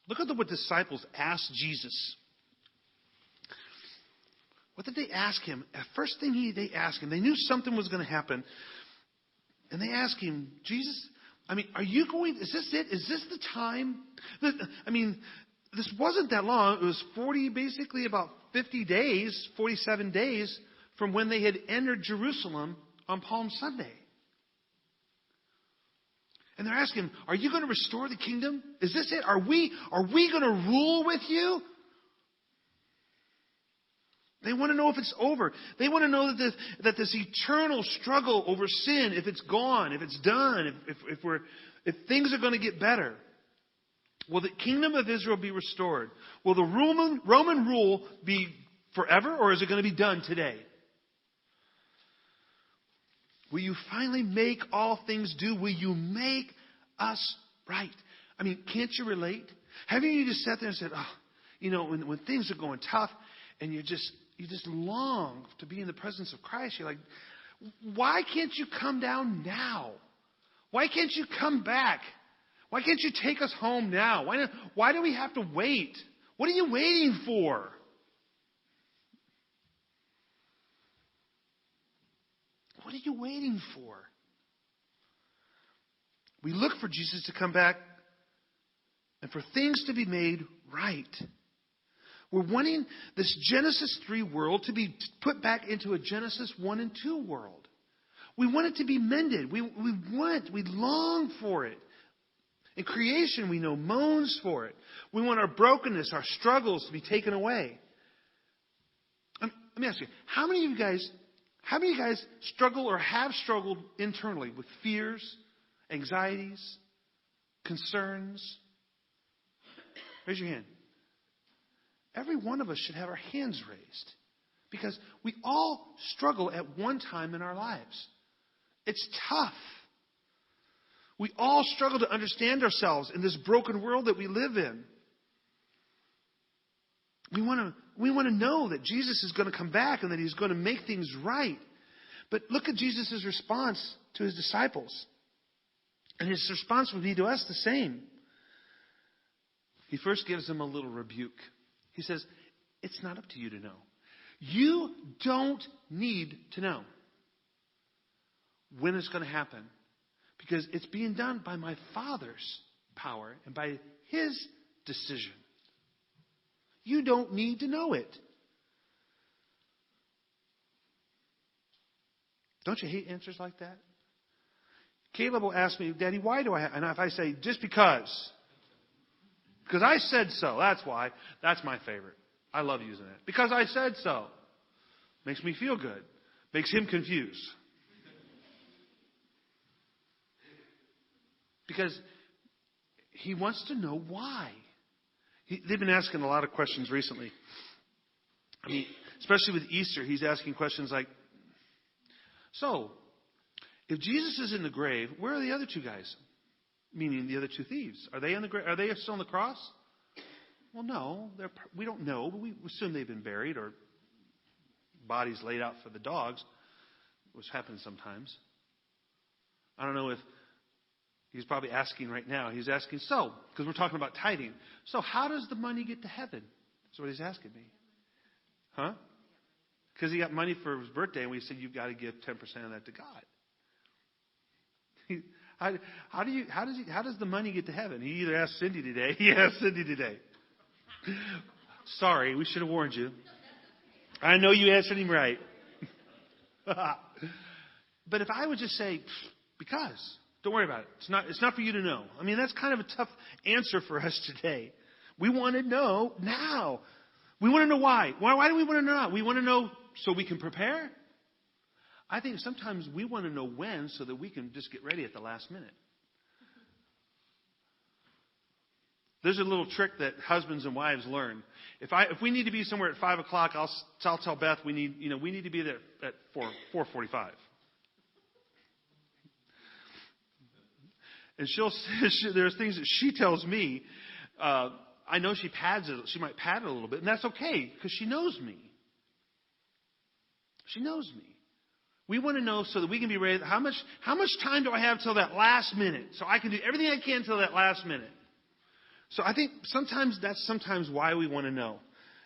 Look at what the disciples asked Jesus. What did they ask him? The first thing they asked him, they knew something was going to happen. And they asked him, Jesus, are you going, is this it? Is this the time? This wasn't that long. It was basically about 50 days, 47 days from when they had entered Jerusalem on Palm Sunday. And they're asking him, are you going to restore the kingdom? Is this it? Are we going to rule with you? They want to know if it's over. They want to know that this eternal struggle over sin, if it's gone, if it's done, if things are going to get better. Will the kingdom of Israel be restored? Will the Roman rule be forever, or is it going to be done today? Will you finally make all things do? Will you make us right? Can't you relate? Haven't you just sat there and said, when things are going tough and you just long to be in the presence of Christ, you're like, why can't you come down now? Why can't you come back? Why can't you take us home now? Why do we have to wait? What are you waiting for? What are you waiting for? We look for Jesus to come back and for things to be made right. We're wanting this Genesis 3 world to be put back into a Genesis 1 and 2 world. We want it to be mended. We long for it. In creation, we know moans for it. We want our brokenness, our struggles to be taken away. Let me ask you, how many of you guys struggle or have struggled internally with fears, anxieties, concerns? Raise your hand. Every one of us should have our hands raised because we all struggle at one time in our lives. It's tough. We all struggle to understand ourselves in this broken world that we live in. We want to know that Jesus is going to come back and that he's going to make things right. But look at Jesus' response to his disciples. And his response would be to us the same. He first gives them a little rebuke. He says, it's not up to you to know. You don't need to know when it's going to happen. Because it's being done by my Father's power and by his decision. You don't need to know it. Don't you hate answers like that? Caleb will ask me, Daddy, why do I have... And if I say, just because. Because I said so. That's why. That's my favorite. I love using it. Because I said so. Makes me feel good. Makes him confused. Because he wants to know why. They've been asking a lot of questions recently. Especially with Easter, he's asking questions like, so, if Jesus is in the grave, where are the other two guys? Meaning the other two thieves. Are they in the grave? Are they still on the cross? Well, no. We don't know, but we assume they've been buried or bodies laid out for the dogs, which happens sometimes. I don't know if he's probably asking right now. He's asking, because we're talking about tithing. So how does the money get to heaven? That's what he's asking me. Huh? Because he got money for his birthday, and we said you've got to give 10% of that to God. How does the money get to heaven? He either asked Cindy today. He asked Cindy today. Sorry, we should have warned you. I know you answered him right. But if I would just say, because, don't worry about it. It's not for you to know. That's kind of a tough answer for us today. We want to know now. We want to know why. Why do we want to know now? We want to know so we can prepare. I think sometimes we want to know when so that we can just get ready at the last minute. There's a little trick that husbands and wives learn. If we need to be somewhere at 5 o'clock, I'll tell Beth we need to be there at 4:45. And there's things that she tells me. I know she pads it. She might pad it a little bit, and that's okay because she knows me. She knows me. We want to know so that we can be ready. How much time do I have till that last minute? So I can do everything I can till that last minute. So I think that's sometimes why we want to know.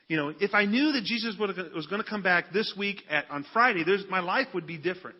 You know, if I knew that Jesus was going to come back this week on Friday, my life would be different.